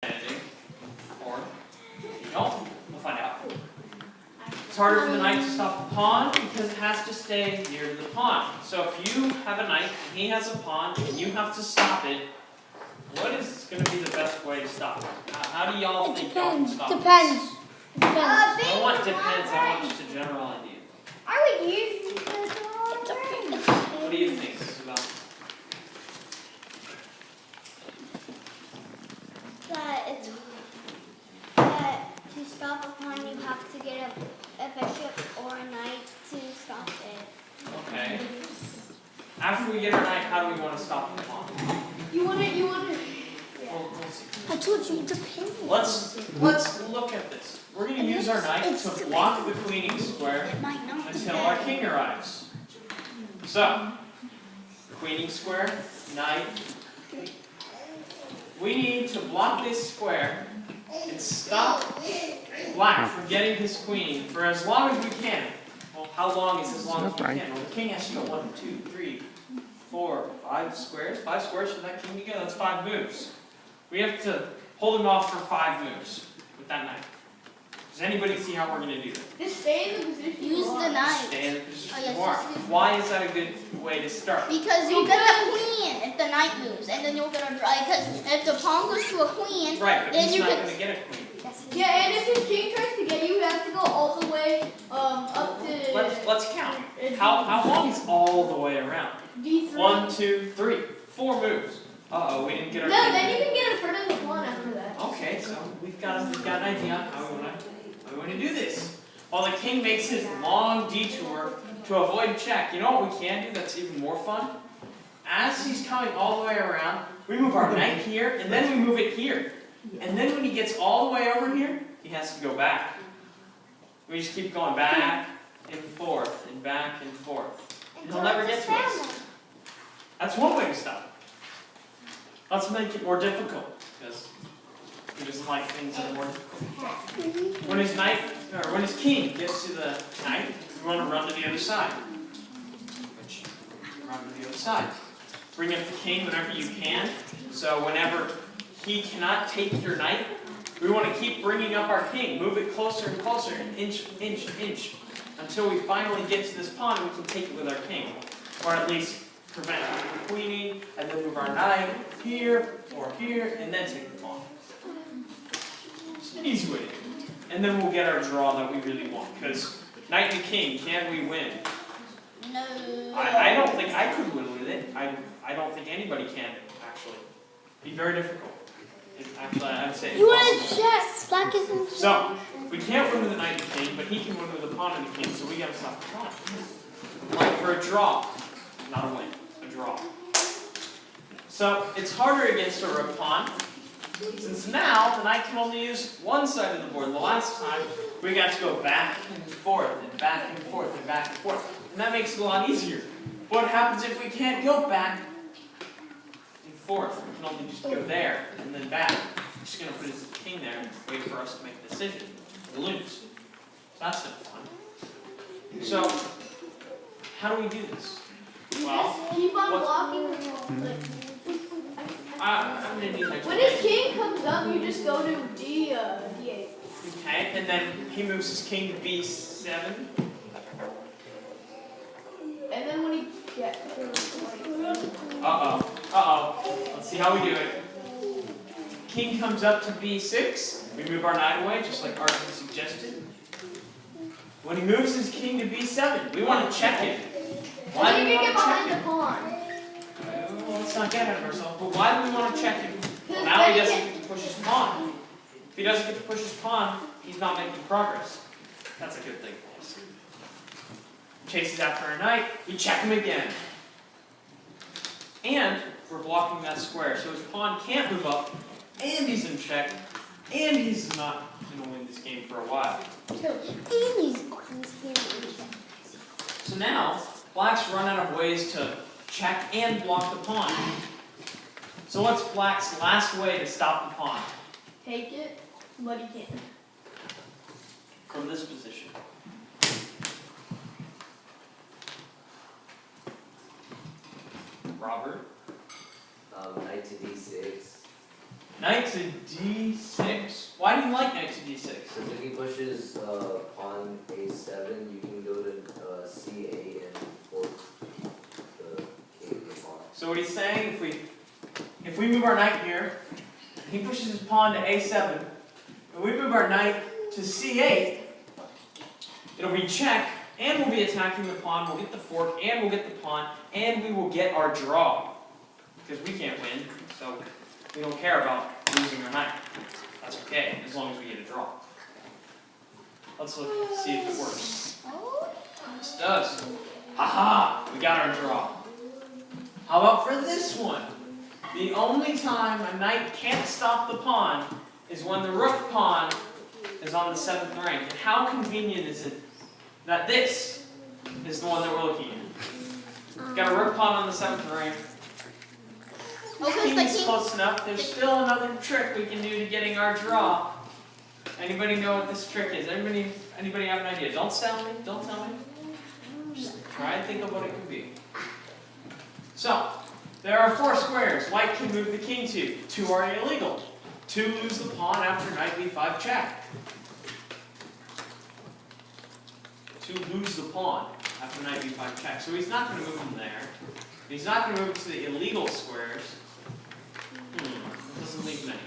Or you don't. We'll find out. It's harder for the knight to stop the pawn because it has to stay near the pawn. So if you have a knight and he has a pawn and you have to stop it, what is going to be the best way to stop it? How do y'all think y'all can stop it? Depends. I don't want depends, I want just a general idea. I would use What do you think, Isabel? That to stop a pawn, you have to get a bishop or a knight to stop it. Okay. After we get our knight, how do we want to stop the pawn? You want to. We'll see. I told you it depends. Let's look at this. We're going to use our knight to block the queening square until our king arrives. So, queening square, knight. We need to block this square and stop black from getting his queen for as long as we can. Well, how long is as long as we can? Well, the king has to go 1, 2, 3, 4, 5 squares. 5 squares for that king to go. That's 5 moves. We have to hold him off for 5 moves with that knight. Does anybody see how we're going to do that? Just stay in the position. Use the knight. Stay in the position Oh, yes, you are. yes, yes. Why is that a good way to start? Because you get the queen if the knight moves, and then you'll get a draw. Because if the pawn goes to a queen, Right, but then he's you not can. going to get a queen. Yeah, and if his king tries to get you, you have to go all the way up to. Let's count. How long is all the way around? D3. 1, 2, 3, 4 moves. Uh-oh, we didn't get our No, king. then you can get in front of the pawn after that. Okay, so we've got an idea on how we want to do this. While the king makes his long detour to avoid check, you know what we can do that's even more fun? As he's coming all the way around, we move our knight here, and then we move it here. And then when he gets all the way over here, he has to go back. We just keep going back and forth, and back and forth. And he'll never get to us. That's one way to stop it. Let's make it more difficult, because he doesn't like things that are more difficult. When his king gets to the knight, we want to run to the other side. Run to the other side. Bring up the king whenever you can. So whenever he cannot take your knight, we want to keep bringing up our king. Move it closer and closer, an inch, until we finally get to this pawn and we can take it with our king. Or at least prevent it from queening, and then move our knight here or here, and then take the pawn. It's an easy way to do it. And then we'll get our draw that we really want. Because knight and king, can we win? No. I don't think I could win with it. I don't think anybody can, actually. It'd be very difficult. Actually, I'd say You want impossible. to check? Black is in. So, we can't win with the knight and king, but he can win with the pawn and the king, so we gotta stop the pawn. Like for a draw. Not a win, a draw. So, it's harder against a rook pawn, since now the knight can only use one side of the board. The last time, we got to go back and forth, and back and forth, and back and forth. And that makes it a lot easier. What happens if we can't go back and forth? We can only just go there, and then back. We're just going to put his king there and wait for us to make a decision. We lose. So that's not fun. So, how do we do this? Well, Just keep on blocking. I'm going to need my When his king comes up, you just go to D8. Okay, and then he moves his king to B7. And then when he gets Let's see how we do it. King comes up to B6. We move our knight away, just like Arthur suggested. When he moves his king to B7, we want to check it. Why do we want to check the it? pawn. Well, let's not get ahead of ourselves, but why do we want to check him? Well, now he doesn't get to push his pawn. If he doesn't get to push his pawn, he's not making progress. That's a good thing for us. Chases after our knight, we check him again. And we're blocking that square, so his pawn can't move up, and he's in check, and he's not going to win this game for a while. So now, black's run out of ways to check and block the pawn. So what's black's last way to stop the pawn? Take it, but he can't. From this position. Robert? Knight to D6. Knight to d6. Why do you like knight to d6? Because if he pushes pawn a7, you can go to c8 and force the king to pawn. So what he's saying, if we move our knight here, he pushes his pawn to a7, and we move our knight to c8, it'll be check, and we'll be attacking the pawn, we'll get the fork, and we'll get the pawn, and we will get our draw. Because we can't win, so we don't care about losing our knight. That's okay, as long as we get a draw. Let's look, see if it works. This does. Haha, we got our draw. How about for this one? The only time a knight can't stop the pawn is when the rook pawn is on the 7th rank. And how convenient is it that this is the one that we're looking at? Got a rook pawn on the 7th rank. King's close enough. There's still another trick we can do to getting our draw. Anybody know what this trick is? Anybody have an idea? Don't tell me. Don't tell me. Just try and think of what it could be. So, there are 4 squares White can move the king to. 2 are illegal. 2 lose the pawn after knight b5 check. 2 lose the pawn after knight b5 check. So he's not going to move them there. He's not going to move to the illegal squares. It doesn't leave many.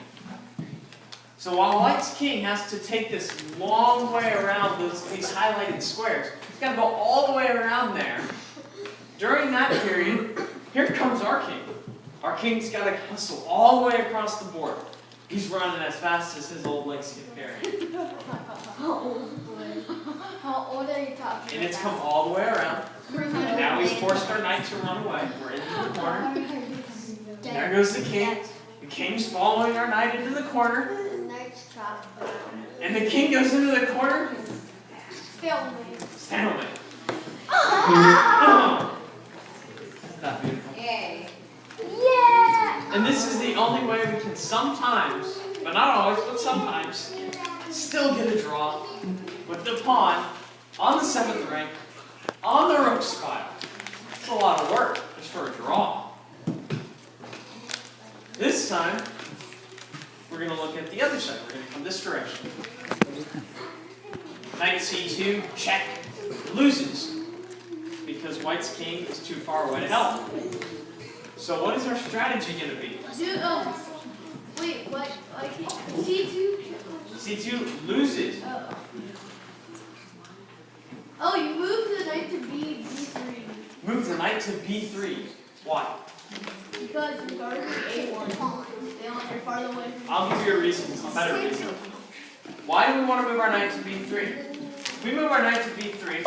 So while White's king has to take this long way around these highlighted squares, he's got to go all the way around there. During that period, here comes our king. Our king's got to hustle all the way across the board. He's running as fast as his old legs can carry. How old are you talking And it's come all the way around. And now he's forced our knight to run away. We're into the corner. There goes the king. The king's following our knight into the corner. And the king goes into the corner. Stalemate. Isn't that beautiful? Yeah! And this is the only way we can sometimes, but not always, but sometimes, still get a draw with the pawn on the 7th rank on the rook spile. It's a lot of work just for a draw. This time, we're going to look at the other side. We're going to come this direction. Knight c2, check, loses, because White's king is too far away to help. So what is our strategy going to be? Wait, what? I can't. C2? c2 loses. Oh, you moved the knight to B3. Move the knight to b3. Why? Because you're guarding A1. You're farther away from I'll give you a reason, a better reason. Why do we want to move our knight to b3? If we move our knight to b3,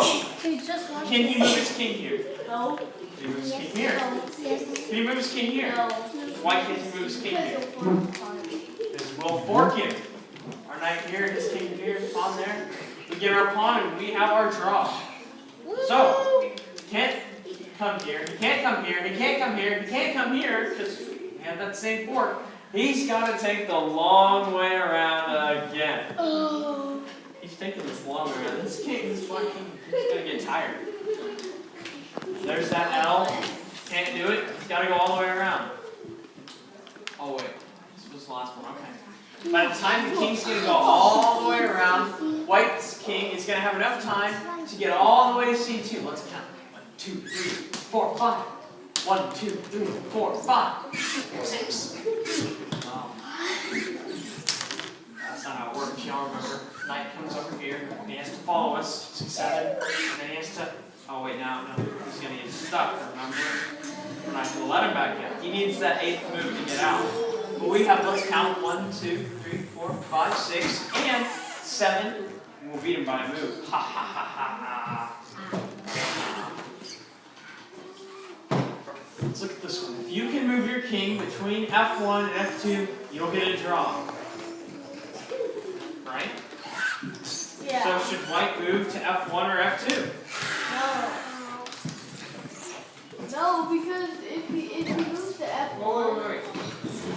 can he move his king here? No. Can he move his king here? Yes. Can he move his king here? No. Why can't he move his king here? Because we'll fork him. Our knight here, his king here, pawn there. We get our pawn and we have our draw. So, he can't come here, he can't come here, he can't come here, he can't come here, because we have that same fork. He's got to take the long way around again. He's taking this long way around. This black king, he's going to get tired. There's that L. Can't do it. He's got to go all the way around. Oh, wait. This was the last one. Okay. By the time the king's going to go all the way around, White's king is going to have enough time to get all the way to c2. Let's count. 1, 2, 3, 4, 5. 1, 2, 3, 4, 5, 6. Oh. That's not how it works. Y'all remember. Knight comes over here. And he has to follow us. 6, 7. And then he has to... Oh, wait. No. He's going to get stuck. Remember? We're not going to let him back in. He needs that 8th move to get out. But we have, let's count, 1, 2, 3, 4, 5, 6, and 7. And we'll beat him by a move. Ha ha ha ha ha. Let's look at this one. If you can move your king between F1 and F2, you'll get a draw. Right? Yeah. So should White move to F1 or F2? No, because if he moves to F1. Wait.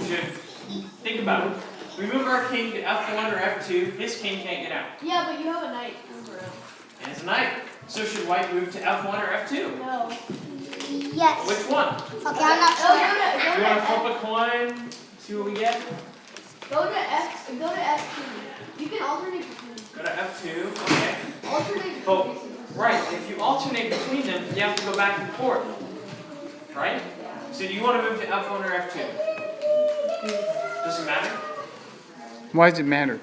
Should think about it. We move our king to F1 or F2, his king can't get out. Yeah, but you have a knight. Remember. And it's a knight. So should White move to F1 or F2? No. Yes. Which one? Okay, I'm not sure. Do you want to flip a coin? See what we get? Go to F2. You can alternate between them. Go to F2, okay. Alternate But, between them. right, if you alternate between them, you have to go back and forth. Right? So do you want to move to F1 or F2? Does it matter? Why does it matter?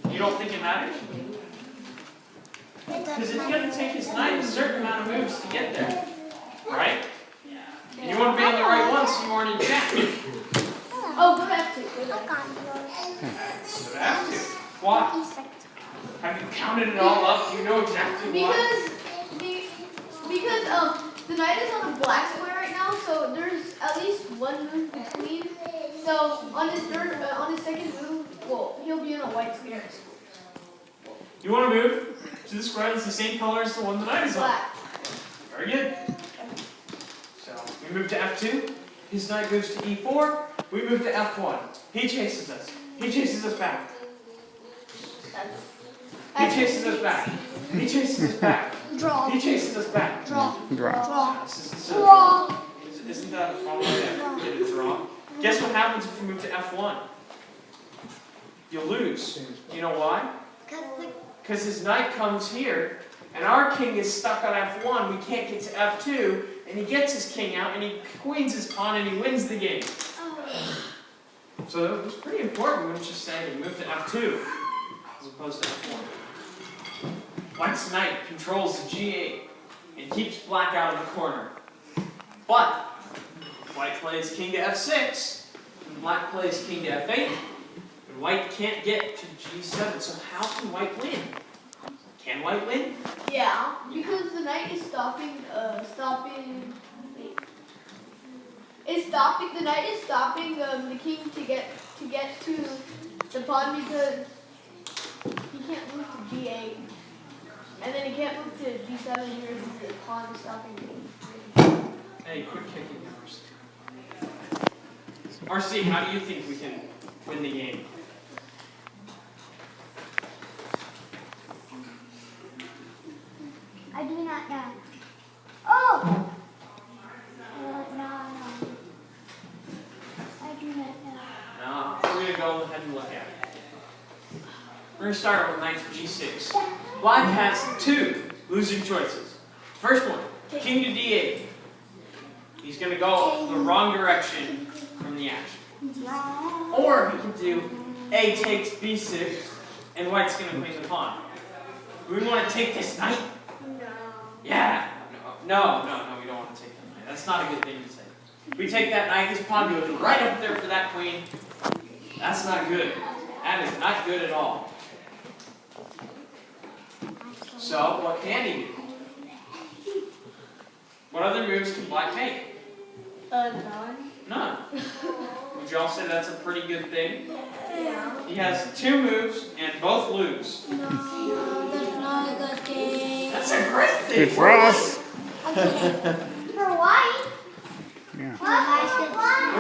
You don't think it matters? Because it's going to take his knight a certain amount of moves to get there. Right? And you want to be on the right one so you aren't in jack. Oh, go to F2. Go to I F2. got So F2. Why? Have you counted it all up? Do you know exactly why? Because the knight is on a black square right now, so there's at least one move between. So on his second move, well, he'll be in a white square. You want to move to the square that's the same color as the one the knight is on. Black. Very good. So we move to F2. His knight moves to E4. We move to F1. He chases us. He chases us back. He chases us back. He chases us back. Draw. He chases us back. Draw. Draw. This isn't so draw. Isn't that a problem that get a draw? Guess what happens if you move to F1? You'll lose. You know why? Because his knight comes here, and our king is stuck on F1. We can't get to F2, and he gets his king out, and he queens his pawn, and he wins the game. So it was pretty important, wouldn't you say, to move to F2 as opposed to F1. White's knight controls the G8 and keeps black out of the corner. But white plays king to F6, and black plays king to F8, and white can't get to G7. So how can white win? Can white win? Yeah, because the knight is stopping. The knight is stopping the king to get to the pawn because he can't move to G8, and then he can't move to G7 here because the pawn is stopping the king. Hey, quit kicking RC. RC, how do you think we can win the game? I do not know. Oh! No. I do not know. No, we're going to go ahead and look at it. We're going to start with knight G6. Black has two losing choices. First one, king to D8. He's going to go the wrong direction from the action. Or he can do A takes B6, and white's going to queen the pawn. Do we want to take this knight? No. Yeah. No, we don't want to take that knight. That's not a good thing to say. We take that knight, this pawn goes right up there for that queen. That's not good. That is not good at all. So, what can he do? What other moves can black make? None. None. Would you all say that's a pretty good thing? Yeah. He has two moves and both lose. No, that's not a good thing. That's a great thing. Good for us. For white? Yeah. Why?